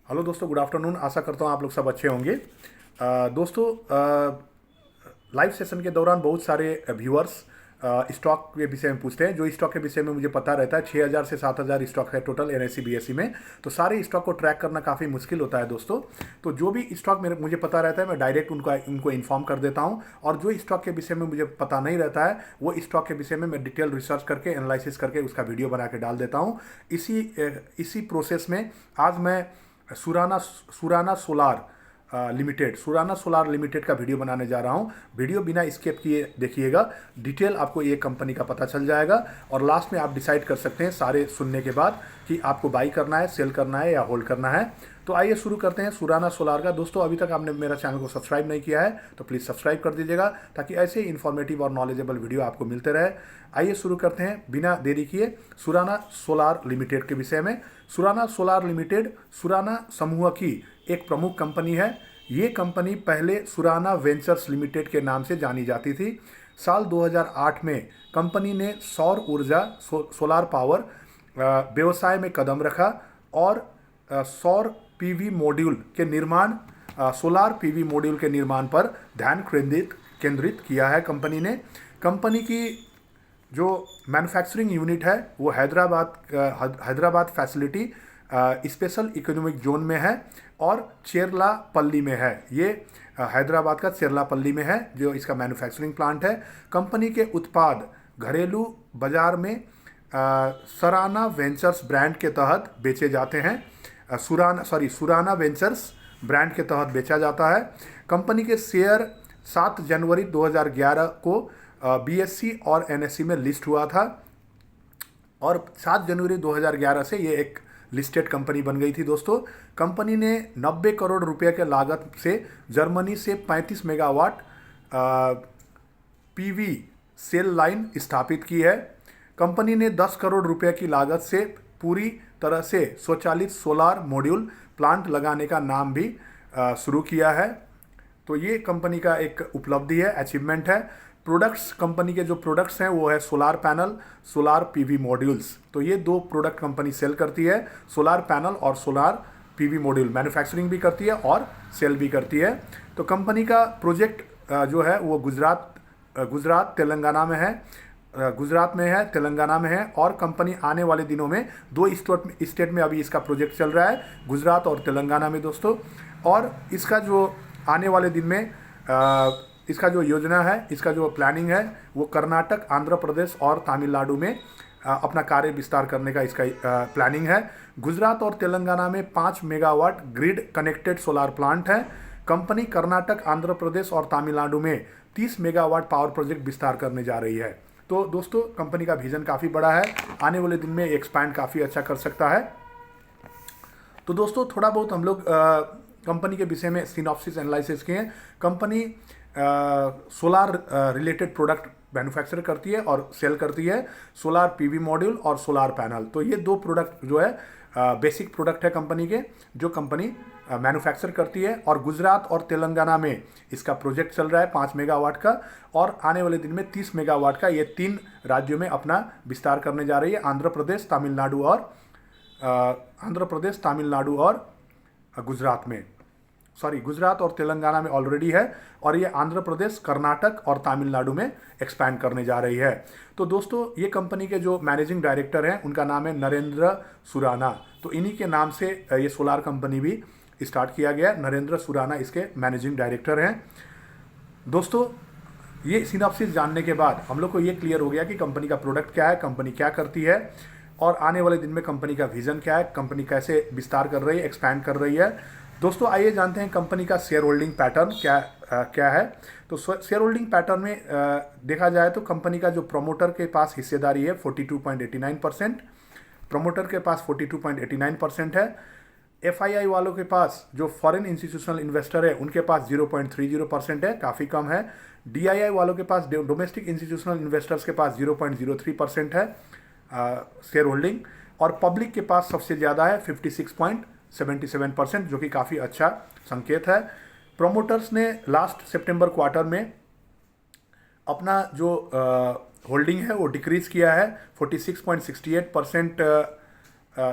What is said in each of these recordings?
Hello दोस्तों, good afternoon. आशा करता हूँ आप लोग सब अच्छे होंगे। दोस्तों, लाइव सेशन के दौरान बहुत सारे व्यूअर्स स्टॉक के विषय में पूछते हैं। जो स्टॉक के विषय में मुझे पता रहता है, 6,000 से 7,000 स्टॉक है टोटल एनएससी बीएससी में। तो सारे स्टॉक को ट्रैक करना काफ़ी मुश्किल होता है दोस्तों। तो जो भी स्टॉक मुझे पता रहता है, मैं डायरेक्ट उनको इन्फॉर्म कर देता हूँ। और जो स्टॉक के विषय में मुझे पता नहीं रहता है, वो स्टॉक के विषय में मैं डिटेल रिसर्च करके एनालिसिस करके उसका वीडियो बना के डाल देता हूँ। इसी प्रोसेस में आज मैं सुराना सोलार लिमिटेड का वीडियो बनाने जा रहा हूं। वीडियो बिना स्किप किए देखिएगा, डिटेल आपको ये कंपनी का पता चल जाएगा और लास्ट में आप डिसाइड कर सकते हैं सारे सुनने के बाद कि आपको बाई करना है, सेल करना है या होल्ड करना है। तो आइए शुरू करते हैं सुराना सोलार का। दोस्तों, अभी तक आपने मेरा चैनल को सब्सक्राइब नहीं किया है तो प्लीज़ सब्सक्राइब कर दीजिएगा, ताकि ऐसे इन्फॉर्मेटिव और नॉलेजेबल वीडियो आपको मिलते रहे। आइए शुरू करते हैं बिना देरी किए सुराना सोलार लिमिटेड के विषय में। सुराना सोलार लिमिटेड सुराना समूह की एक प्रमुख कंपनी है। ये कंपनी पहले सुराना वेंचर्स लिमिटेड के नाम से जानी जाती थी। साल 2008 में कंपनी ने सौर ऊर्जा सोलार पावर व्यवसाय में कदम रखा और सौर पीवी मॉड्यूल के निर्माण सोलार पीवी मॉड्यूल के निर्माण पर ध्यान केंद्रित किया है कंपनी ने। कंपनी की जो मैन्युफैक्चरिंग यूनिट है वो Hyderabad facility special economic zone में है और चेरलापल्ली में है। ये हैदराबाद का चेरलापल्ली में है जो इसका मैन्युफैक्चरिंग प्लांट है। कंपनी के उत्पाद घरेलू बाजार में सराना वेंचर्स ब्रांड के तहत बेचे जाते हैं। सुराना वेंचर्स ब्रांड के तहत बेचा जाता है। कंपनी के शेयर 7 जनवरी 2011 को बीएससी और एनएससी में लिस्ट हुआ था और 7 जनवरी 2011 से ये एक लिस्टेड कंपनी बन गई थी दोस्तों। कंपनी ने 90 करोड़ रुपए के लागत से जर्मनी से 35 मेगावाट पीवी सेल लाइन स्थापित की है। कंपनी ने 10 करोड़ रुपए की लागत से पूरी तरह से स्वचालित सोलार मॉड्यूल प्लांट लगाने का नाम भी शुरू किया है। तो ये कंपनी का एक उपलब्धि है, अचीवमेंट है। प्रोडक्ट्स, कंपनी के जो प्रोडक्ट्स हैं वो है solar panel, solar PV modules. तो ये दो प्रोडक्ट कंपनी सेल करती है, सोलार पैनल और सोलार पीवी मॉड्यूल। मैन्युफैक्चरिंग भी करती है और सेल भी करती है। तो कंपनी का प्रोजेक्ट जो है वो गुजरात तेलंगाना में है। गुजरात में है, तेलंगाना में है और कंपनी आने वाले दिनों में 2 स्टेट में अभी इसका प्रोजेक्ट चल रहा है, गुजरात और तेलंगाना में दोस्तों। और इसका जो आने वाले दिन में इसका जो योजना है, इसका जो प्लानिंग है वो कर्नाटक, आंध्र प्रदेश और तमिलनाडु में अपना कार्य विस्तार करने का इसका प्लानिंग है। गुजरात और तेलंगाना में 5 megawatt grid connected solar plant है। कंपनी कर्नाटक, आंध्र प्रदेश और तमिलनाडु में 30 मेगावाट पावर प्रोजेक्ट विस्तार करने जा रही है। तो दोस्तों, कंपनी का विजन काफ़ी बड़ा है, आने वाले दिन में एक्सपैंड काफ़ी अच्छा कर सकता है। तो दोस्तों, थोड़ा बहुत हम लोग कंपनी के विषय में सिनॉप्सिस एनालिसिस किए हैं। Company solar related product manufacture करती है और सेल करती है, सोलार पीवी मॉड्यूल और सोलार पैनल। तो ये 2 प्रोडक्ट जो है बेसिक प्रोडक्ट है कंपनी के, जो कंपनी मैन्युफैक्चर करती है। और गुजरात और तेलंगाना में इसका प्रोजेक्ट चल रहा है 5 मेगावाट का और आने वाले दिन में 30 मेगावाट का। ये 3 राज्यों में अपना विस्तार करने जा रही है, आंध्र प्रदेश, तमिलनाडु और गुजरात में। गुजरात और तेलंगाना में ऑलरेडी है और ये आंध्र प्रदेश, कर्नाटक और तमिलनाडु में एक्सपैंड करने जा रही है। तो दोस्तों, ये कंपनी के जो मैनेजिंग डायरेक्टर हैं उनका नाम है नरेंद्र सुराना। तो इन्हीं के नाम से ये सोलार कंपनी भी स्टार्ट किया गया। नरेंद्र सुराना इसके मैनेजिंग डायरेक्टर हैं। दोस्तों, ये सिनॉप्सिस जानने के बाद हम लोग को ये क्लियर हो गया कि कंपनी का प्रोडक्ट क्या है, कंपनी क्या करती है और आने वाले दिन में कंपनी का विजन क्या है, कंपनी कैसे विस्तार कर रही है, एक्सपैंड कर रही है। दोस्तों, आइए जानते हैं कंपनी का शेयर होल्डिंग पैटर्न क्या है। तो शेयर होल्डिंग पैटर्न में देखा जाए तो कंपनी का जो प्रमोटर के पास हिस्सेदारी है 42.89%, प्रमोटर के पास 42.89% है। एफआईआई वालों के पास, जो फॉरेन इंस्टीट्यूशनल इन्वेस्टर है, उनके पास 0.30% है, काफ़ी कम है। डीआईआई वालों के पास, डोमेस्टिक इंस्टीट्यूशनल इन्वेस्टर्स के पास 0.03% है शेयर होल्डिंग। और पब्लिक के पास सबसे ज़्यादा है 56.77%, जो कि काफ़ी अच्छा संकेत है। प्रोमोटर्स ने लास्ट सितंबर क्वार्टर में अपना जो होल्डिंग है वो डिक्रीज़ किया है 46.68%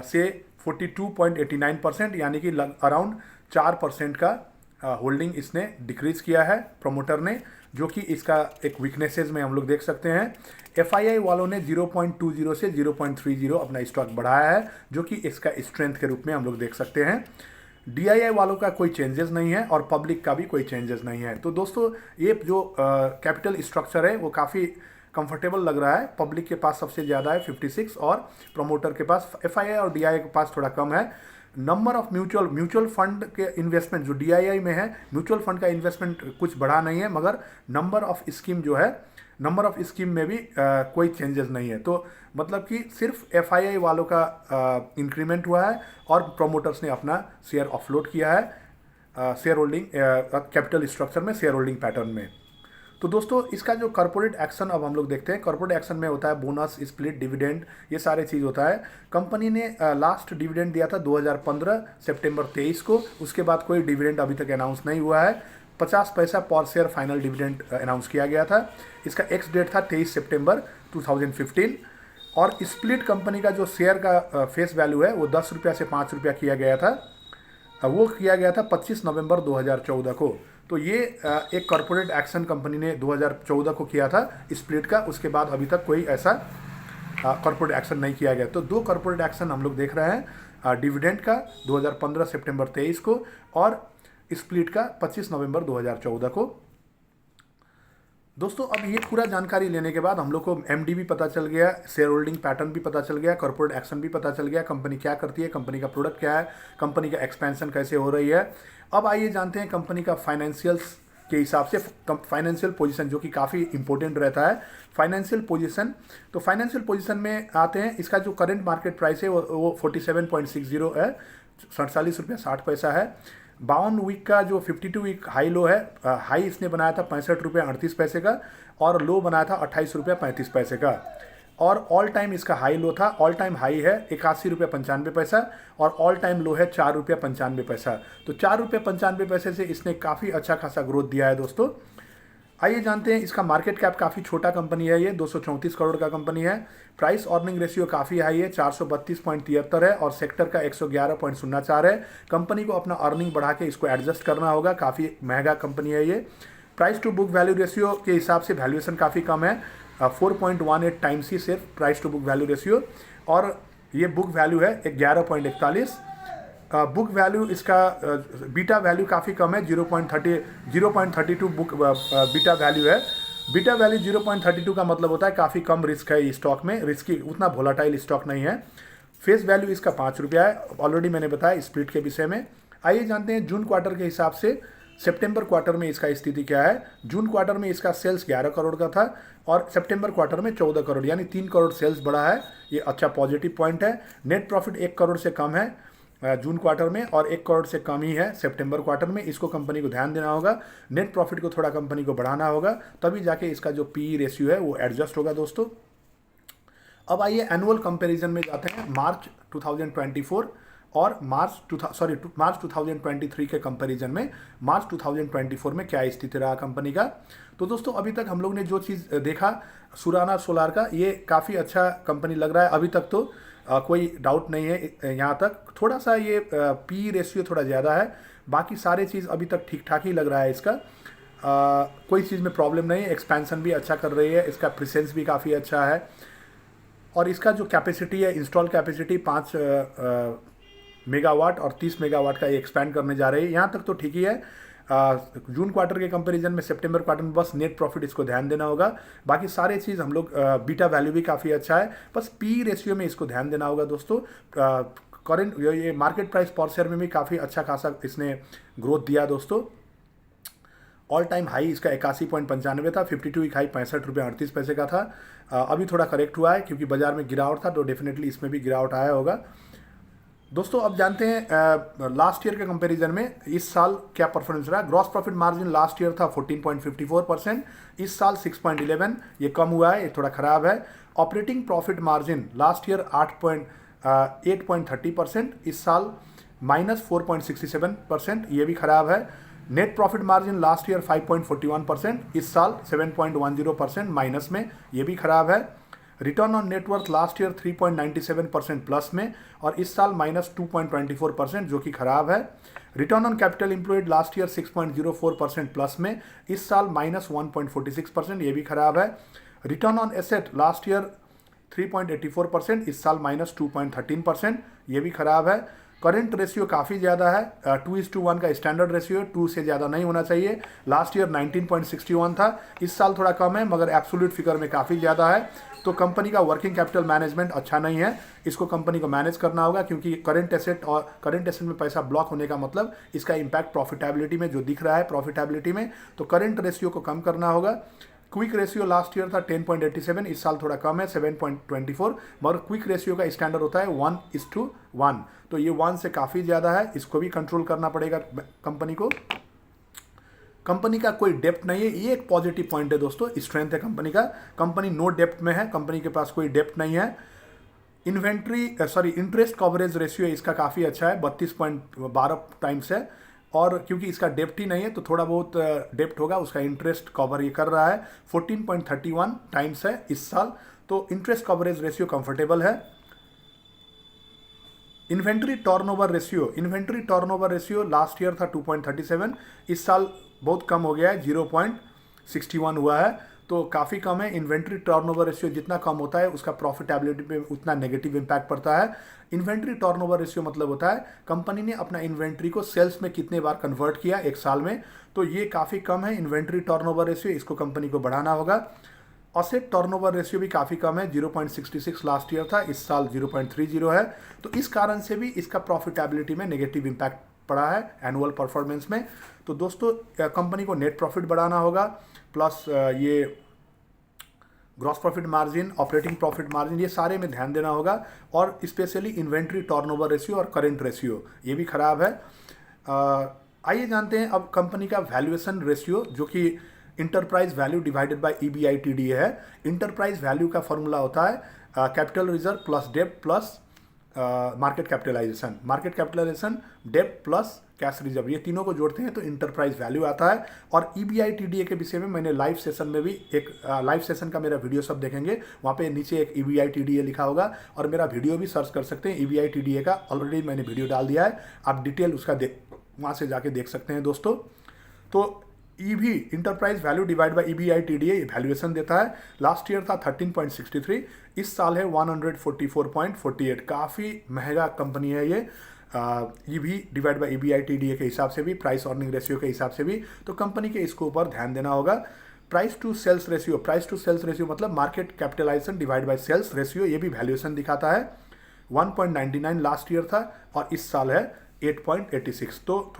से 42.89%, यानी कि अराउंड 4% का होल्डिंग इसने डिक्रीज किया है प्रमोटर ने, जो कि इसका एक वीकनेसेस में हम लोग देख सकते हैं। एफआईआई वालों ने 0.20 से 0.30 अपना स्टॉक बढ़ाया है, जो कि इसका स्ट्रेंथ के रूप में हम लोग देख सकते हैं। डीआईआई वालों का कोई चेंजेस नहीं है और पब्लिक का भी कोई चेंजेस नहीं है। तो दोस्तों ये जो कैपिटल स्ट्रक्चर है वो काफ़ी कंफर्टेबल लग रहा है। पब्लिक के पास सबसे ज़्यादा है 56 और प्रमोटर के पास, एफआईआई और डीआईआई के पास थोड़ा कम है। नंबर ऑफ म्यूचुअल फंड के इन्वेस्टमेंट जो डीआईआई में है, म्यूचुअल फंड का इन्वेस्टमेंट कुछ बढ़ा नहीं है, मगर नंबर ऑफ स्कीम जो है, नंबर ऑफ स्कीम में भी कोई चेंजेस नहीं है। तो मतलब कि सिर्फ एफआईआई वालों का इंक्रीमेंट हुआ है और प्रमोटर्स ने अपना शेयर ऑफलोड किया है शेयर होल्डिंग कैपिटल स्ट्रक्चर में, शेयर होल्डिंग पैटर्न में। तो दोस्तों इसका जो कॉर्पोरेट एक्शन अब हम लोग देखते हैं। कॉर्पोरेट एक्शन में होता है बोनस, स्प्लिट, डिविडेंड, ये सारे चीज़ होता है। कंपनी ने लास्ट डिविडेंड दिया था 2015 सितंबर 23 को, उसके बाद कोई डिविडेंड अभी तक अनाउंस नहीं हुआ है। 50 पैसा पर शेयर फाइनल डिविडेंड अनाउंस किया गया था। इसका एक्स डेट था 23 सितंबर 2015। और स्प्लिट कंपनी का जो शेयर का फेस वैल्यू है वो 10 रुपया से 5 रुपया किया गया था, वो किया गया था 25 नवंबर 2014 को। तो ये एक कॉर्पोरेट एक्शन कंपनी ने 2014 को किया था स्प्लिट का, उसके बाद अभी तक कोई ऐसा कॉर्पोरेट एक्शन नहीं किया गया। तो 2 कॉर्पोरेट एक्शन हम लोग देख रहे हैं, डिविडेंड का 2015 सितंबर 23 को और स्प्लिट का 25 नवंबर 2014 को। दोस्तों अब ये पूरा जानकारी लेने के बाद हम लोग को एमडी भी पता चल गया, शेयर होल्डिंग पैटर्न भी पता चल गया, कॉर्पोरेट एक्शन भी पता चल गया, कंपनी क्या करती है, कंपनी का प्रोडक्ट क्या है, कंपनी का एक्सपेंशन कैसे हो रही है। अब आइए जानते हैं कंपनी का फाइनेंशियल्स के हिसाब से फाइनेंशियल पोजीशन, जो कि काफ़ी इंपॉर्टेंट रहता है फाइनेंशियल पोजीशन। तो फाइनेंशियल पोजीशन में आते हैं, इसका जो करंट मार्केट प्राइस है वो 47.60 है, 47 रुपया 60 पैसा है। 52 वीक का जो 52 वीक हाई लो है, हाई इसने बनाया था 65 रुपया 38 पैसे का और लो बनाया था 28 रुपया 35 पैसे का। और ऑल टाइम इसका हाई लो था, ऑल टाइम हाई है 81 रुपया 95 पैसा और ऑल टाइम लो है 4 रुपया 95 पैसा। तो 4 रुपया 95 पैसे से इसने काफ़ी अच्छा खासा ग्रोथ दिया है दोस्तों। आइए जानते हैं, इसका मार्केट कैप काफ़ी छोटा कंपनी है, ये 234 करोड़ का कंपनी है। प्राइस अर्निंग रेशियो काफ़ी हाई है, 432.73 है और सेक्टर का 111.04 है। कंपनी को अपना अर्निंग बढ़ा के इसको एडजस्ट करना होगा, काफ़ी महंगा कंपनी है ये। Price to book value ratio के हिसाब से वैल्यूएशन काफ़ी कम है, 4.18 टाइम्स ही सिर्फ price to book value ratio, और ये बुक वैल्यू है 11.41। बुक वैल्यू इसका बीटा वैल्यू काफ़ी कम है, 0.32 बुक बीटा वैल्यू है। बीटा वैल्यू 0.32 का मतलब होता है काफ़ी कम रिस्क है इस स्टॉक में, रिस्की उतना वोलाटाइल स्टॉक नहीं है। फेस वैल्यू इसका 5 रुपया है, ऑलरेडी मैंने बताया स्प्लिट के विषय में। आइए जानते हैं जून क्वार्टर के हिसाब से सितंबर क्वार्टर में इसका स्थिति क्या है। जून क्वार्टर में इसका सेल्स 11 करोड़ का था और सितंबर क्वार्टर में 14 करोड़, यानी 3 करोड़ सेल्स बढ़ा है, ये अच्छा पॉजिटिव पॉइंट है। नेट प्रॉफिट 1 करोड़ से कम है जून क्वार्टर में और 1 करोड़ से कम ही है सितंबर क्वार्टर में, इसको कंपनी को ध्यान देना होगा। नेट प्रॉफिट को थोड़ा कंपनी को बढ़ाना होगा, तभी जाके इसका जो पी रेशियो है वो एडजस्ट होगा दोस्तों। अब आइए एनुअल कंपैरिजन में जाते हैं, मार्च 2024 और मार्च 2023 के कंपैरिजन में मार्च 2024 में क्या स्थिति रहा कंपनी का। तो दोस्तों अभी तक हम लोग ने जो चीज़ देखा सुराना सोलार का, ये काफ़ी अच्छा कंपनी लग रहा है अभी तक, तो कोई डाउट नहीं है यहाँ तक। थोड़ा सा ये पी रेशियो थोड़ा ज़्यादा है, बाकी सारे चीज़ अभी तक ठीक ठाक ही लग रहा है इसका, कोई चीज़ में प्रॉब्लम नहीं है। एक्सपेंशन भी अच्छा कर रही है, इसका प्रेजेंस भी काफ़ी अच्छा है और इसका जो कैपेसिटी है, इंस्टॉल कैपेसिटी 5 मेगावाट और 30 मेगावाट का ये एक्सपैंड करने जा रही है, यहाँ तक तो ठीक ही है। जून क्वार्टर के कंपैरिजन में सितंबर क्वार्टर में बस नेट प्रॉफिट इसको ध्यान देना होगा, बाकी सारे चीज़ हम लोग बीटा वैल्यू भी काफ़ी अच्छा है, बस पी रेशियो में इसको ध्यान देना होगा दोस्तों। करंट ये मार्केट प्राइस पर शेयर में भी काफ़ी अच्छा खासा इसने ग्रोथ दिया दोस्तों। ऑल टाइम हाई इसका 81.95 था, 52 वीक हाई 65 रुपया 38 पैसे का था। अभी थोड़ा करेक्ट हुआ है क्योंकि बाजार में गिरावट था, तो डेफिनेटली इसमें भी गिरावट आया होगा दोस्तों। अब जानते हैं लास्ट ईयर के कंपैरिजन में इस साल क्या परफॉर्मेंस रहा। Gross profit margin last year था 14.54%, इस साल 6.11, ये कम हुआ है, ये थोड़ा ख़राब है। Operating profit margin last year 8.30%, इस साल -4.67%, ये भी ख़राब है। Net profit margin last year 5.41%, इस साल 7.10% माइनस में, ये भी ख़राब है। Return on net worth last year 3.97% plus में और इस साल -2.24% जो कि खराब है। Return on capital employed last year 6.04% plus में, इस साल -1.46%, ये भी खराब है। Return on asset last year 3.84%, इस साल -2.13%, ये भी खराब है। करंट रेशियो काफ़ी ज़्यादा है, 2:1 का स्टैंडर्ड रेशियो, 2 से ज़्यादा नहीं होना चाहिए। लास्ट ईयर 19.61 था, इस साल थोड़ा कम है मगर एब्सोल्यूट फिगर में काफ़ी ज़्यादा है। तो कंपनी का वर्किंग कैपिटल मैनेजमेंट अच्छा नहीं है, इसको कंपनी को मैनेज करना होगा क्योंकि करंट एसेट में पैसा ब्लॉक होने का मतलब इसका इम्पैक्ट प्रॉफिटेबिलिटी में जो दिख रहा है प्रॉफिटेबिलिटी में, तो करंट रेशियो को कम करना होगा। क्विक रेशियो लास्ट ईयर था 10.87, इस साल थोड़ा कम है 7.24, मगर क्विक रेशियो का स्टैंडर्ड होता है 1:1, तो ये 1 से काफ़ी ज़्यादा है, इसको भी कंट्रोल करना पड़ेगा कंपनी को। कंपनी का कोई डेप्ट नहीं है, ये एक पॉजिटिव पॉइंट है दोस्तों, स्ट्रेंथ है कंपनी का। कंपनी नो डेप्ट में है, कंपनी के पास कोई डेप्ट नहीं है। इंटरेस्ट कवरेज रेशियो इसका काफ़ी अच्छा है, 32.12 टाइम्स है, और क्योंकि इसका डेप्ट ही नहीं है तो थोड़ा बहुत डेप्ट होगा, उसका इंटरेस्ट कवर ये कर रहा है। 14.31 टाइम्स है इस साल, तो इंटरेस्ट कवरेज रेशियो कंफर्टेबल है। Inventory turnover ratio last year था 2.37, इस साल बहुत कम हो गया है, 0.61 हुआ है, तो काफ़ी कम है। इन्वेंट्री टर्नओवर रेशियो जितना कम होता है उसका प्रॉफिटेबिलिटी पे उतना नेगेटिव इम्पैक्ट पड़ता है। इन्वेंट्री टर्नओवर रेशियो मतलब होता है कंपनी ने अपना इन्वेंट्री को सेल्स में कितने बार कन्वर्ट किया एक साल में, तो ये काफ़ी कम है इन्वेंट्री टर्नओवर रेशियो, इसको कंपनी को बढ़ाना होगा। असेट टर्नओवर रेशियो भी काफ़ी कम है, 0.66 लास्ट ईयर था, इस साल 0.30 है, तो इस कारण से भी इसका प्रॉफिटेबिलिटी में नेगेटिव इम्पैक्ट पड़ा है एनुअल परफॉर्मेंस में। तो दोस्तों कंपनी को नेट प्रॉफिट बढ़ाना होगा, प्लस ये gross profit margin, operating profit margin, ये सारे में ध्यान देना होगा, और स्पेशली इन्वेंट्री टर्नओवर रेशियो और करंट रेशियो ये भी खराब है। आइए जानते हैं अब कंपनी का वैल्यूएशन रेशियो, जो कि enterprise value divided by EBITDA है। इंटरप्राइज वैल्यू का फॉर्मूला होता है कैपिटल रिजर्व प्लस डेब्ट प्लस मार्केट कैपिटलाइजेशन, डेब्ट प्लस कैश रिजर्व, ये तीनों को जोड़ते हैं तो इंटरप्राइज वैल्यू आता है। और EBITDA के विषय में मैंने लाइव सेशन में भी एक लाइव सेशन का मेरा वीडियो सब देखेंगे, वहाँ पे नीचे एक EBITDA लिखा होगा, और मेरा वीडियो भी सर्च कर सकते हैं EBITDA का, ऑलरेडी मैंने वीडियो डाल दिया है, आप डिटेल उसका वहाँ से जाके देख सकते हैं दोस्तों। तो EV enterprise value divide by EBITDA valuation देता है। लास्ट ईयर था 13.63, इस साल है 144.48, काफ़ी महंगा कंपनी है ये। EV डिवाइड बाय EBITDA के हिसाब से भी, प्राइस अर्निंग रेशियो के हिसाब से भी, तो कंपनी के इसको ऊपर ध्यान देना होगा। प्राइस टू सेल्स रेशियो मतलब market capitalisation divide by sales ratio, ये भी वैल्यूएशन दिखाता है। 1.99 लास्ट ईयर था और इस साल है 8.86, तो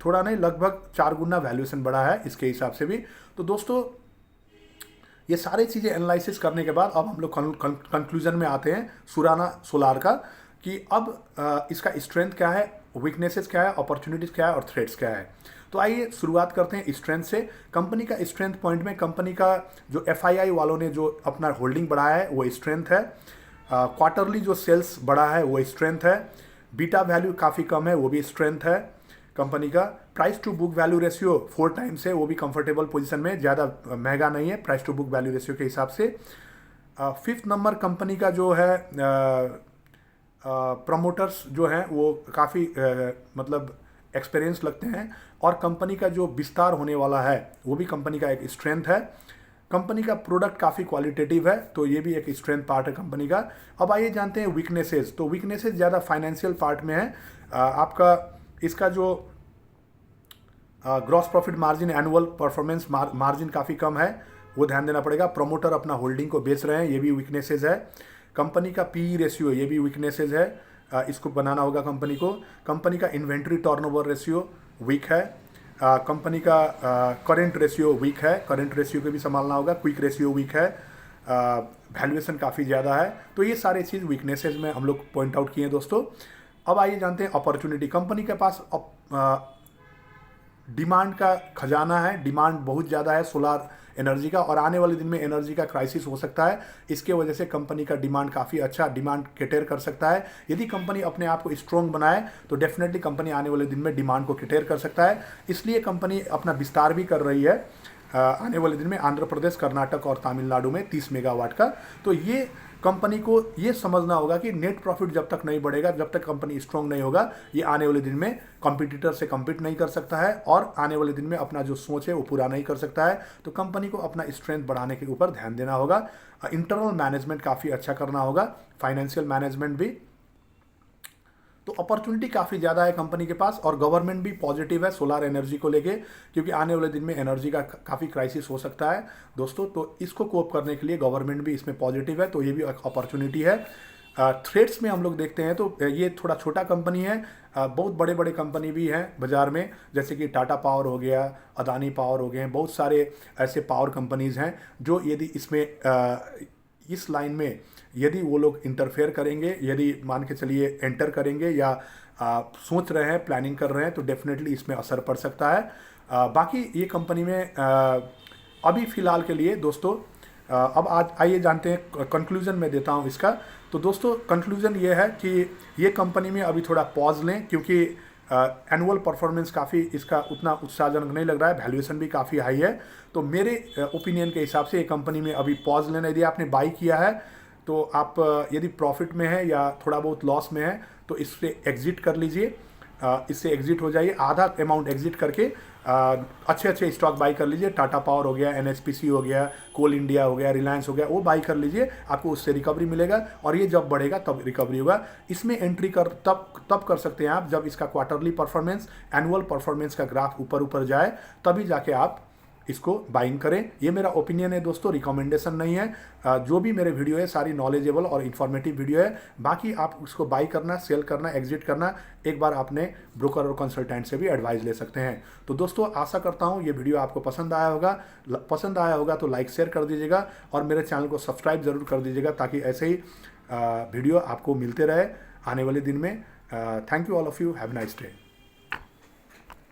थोड़ा नहीं, लगभग 4 गुना वैल्यूएशन बढ़ा है इसके हिसाब से भी। तो दोस्तों ये सारी चीज़ें एनालिसिस करने के बाद अब हम लोग कंक्लूजन में आते हैं सुराना सोलार का, कि अब इसका स्ट्रेंथ क्या है, वीकनेसेस क्या है, अपॉर्चुनिटीज़ क्या है और थ्रेट्स क्या है। तो आइए शुरुआत करते हैं स्ट्रेंथ से। कंपनी का स्ट्रेंथ पॉइंट में कंपनी का जो FII वालों ने जो अपना होल्डिंग बढ़ाया है वो स्ट्रेंथ है। क्वार्टरली जो सेल्स बढ़ा है वो स्ट्रेंथ है। बीटा वैल्यू काफ़ी कम है, वो भी स्ट्रेंथ है कंपनी का। Price to book value ratio 4 times है, वो भी कंफर्टेबल पोजीशन में, ज़्यादा महंगा नहीं है price to book value ratio के हिसाब से। 5th नंबर कंपनी का जो है प्रमोटर्स जो हैं वो काफ़ी मतलब एक्सपीरियंस लगते हैं, और कंपनी का जो विस्तार होने वाला है वो भी कंपनी का एक स्ट्रेंथ है। कंपनी का प्रोडक्ट काफ़ी क्वालिटेटिव है, तो ये भी एक स्ट्रेंथ पार्ट है कंपनी का। अब आइए जानते हैं वीकनेसेस। तो वीकनेसेस ज़्यादा फाइनेंशियल पार्ट में है। आपका इसका जो gross profit margin, annual performance margin काफ़ी कम है, वो ध्यान देना पड़ेगा। प्रमोटर अपना होल्डिंग को बेच रहे हैं, ये भी वीकनेसेस है। कंपनी का PE रेशियो, ये भी वीकनेसेस है, इसको बनाना होगा कंपनी को। कंपनी का इन्वेंट्री टर्नओवर रेशियो वीक है। कंपनी का करंट रेशियो वीक है, करंट रेशियो को भी संभालना होगा। क्विक रेशियो वीक है, वैल्यूएशन काफ़ी ज़्यादा है। तो ये सारे चीज़ वीकनेसेस में हम लोग पॉइंट आउट किए हैं दोस्तों। अब आइए जानते हैं अपॉर्चुनिटी। कंपनी के पास डिमांड का खजाना है, डिमांड बहुत ज़्यादा है सोलार एनर्जी का, और आने वाले दिन में एनर्जी का क्राइसिस हो सकता है, इसके वजह से कंपनी का डिमांड काफ़ी अच्छा डिमांड कैटर कर सकता है। यदि कंपनी अपने आप को स्ट्रॉन्ग बनाए तो डेफिनेटली कंपनी आने वाले दिन में डिमांड को कैटर कर सकता है, इसलिए कंपनी अपना विस्तार भी कर रही है। आने वाले दिन में आंध्र प्रदेश, कर्नाटक और तमिलनाडु में 30 मेगावाट का। तो ये कंपनी को ये समझना होगा कि नेट प्रॉफिट जब तक नहीं बढ़ेगा, जब तक कंपनी स्ट्रांग नहीं होगा, ये आने वाले दिन में कंपटीटर से कम्पीट नहीं कर सकता है और आने वाले दिन में अपना जो सोच है वो पूरा नहीं कर सकता है। तो कंपनी को अपना स्ट्रेंथ बढ़ाने के ऊपर ध्यान देना होगा, इंटरनल मैनेजमेंट काफ़ी अच्छा करना होगा, फाइनेंशियल मैनेजमेंट भी। तो अपॉर्चुनिटी काफ़ी ज़्यादा है कंपनी के पास और गवर्नमेंट भी पॉजिटिव है सोलार एनर्जी को लेके, क्योंकि आने वाले दिन में एनर्जी का काफ़ी क्राइसिस हो सकता है दोस्तों। तो इसको कोप करने के लिए गवर्नमेंट भी इसमें पॉजिटिव है, तो ये भी एक अपॉर्चुनिटी है। थ्रेड्स में हम लोग देखते हैं तो ये थोड़ा छोटा कंपनी है, बहुत बड़े बड़े कंपनी भी हैं बाज़ार में, जैसे कि टाटा पावर हो गया, अदानी पावर हो गए, बहुत सारे ऐसे पावर कंपनीज़ हैं जो यदि इसमें इस लाइन में यदि वो लोग इंटरफेयर करेंगे, यदि मान के चलिए एंटर करेंगे या सोच रहे हैं, प्लानिंग कर रहे हैं, तो डेफिनेटली इसमें असर पड़ सकता है। बाकी ये कंपनी में अभी फ़िलहाल के लिए दोस्तों अब आज आइए जानते हैं, कंक्लूज़न में देता हूँ इसका। तो दोस्तों कंक्लूज़न ये है कि ये कंपनी में अभी थोड़ा पॉज लें, क्योंकि एनुअल परफॉर्मेंस काफ़ी इसका उतना उत्साहजनक नहीं लग रहा है, वैल्यूएशन भी काफ़ी हाई है। तो मेरे ओपिनियन के हिसाब से ये कंपनी में अभी पॉज लेना, यदि आपने बाई किया है तो आप यदि प्रॉफिट में है या थोड़ा बहुत लॉस में है तो इससे एग्जिट कर लीजिए, इससे एग्जिट हो जाइए, आधा अमाउंट एग्जिट करके अच्छे अच्छे स्टॉक बाई कर लीजिए। टाटा पावर हो गया, एनएचपीसी हो गया, कोल इंडिया हो गया, रिलायंस हो गया, वो बाई कर लीजिए, आपको उससे रिकवरी मिलेगा और ये जब बढ़ेगा तब रिकवरी होगा। इसमें एंट्री तब कर सकते हैं आप जब इसका क्वार्टरली परफॉर्मेंस, एनुअल परफॉर्मेंस का ग्राफ ऊपर ऊपर जाए, तभी जाके आप इसको बाइंग करें। ये मेरा ओपिनियन है दोस्तों, रिकमेंडेशन नहीं है। जो भी मेरे वीडियो है सारी नॉलेजेबल और इन्फॉर्मेटिव वीडियो है। बाकी आप उसको बाई करना, सेल करना, एग्जिट करना एक बार आपने ब्रोकर और कंसल्टेंट से भी एडवाइस ले सकते हैं। तो दोस्तों आशा करता हूँ ये वीडियो आपको पसंद आया होगा। पसंद आया होगा तो लाइक शेयर कर दीजिएगा और मेरे चैनल को सब्सक्राइब ज़रूर कर दीजिएगा, ताकि ऐसे ही वीडियो आपको मिलते रहे आने वाले दिन में। Thank you all of you, have nice day.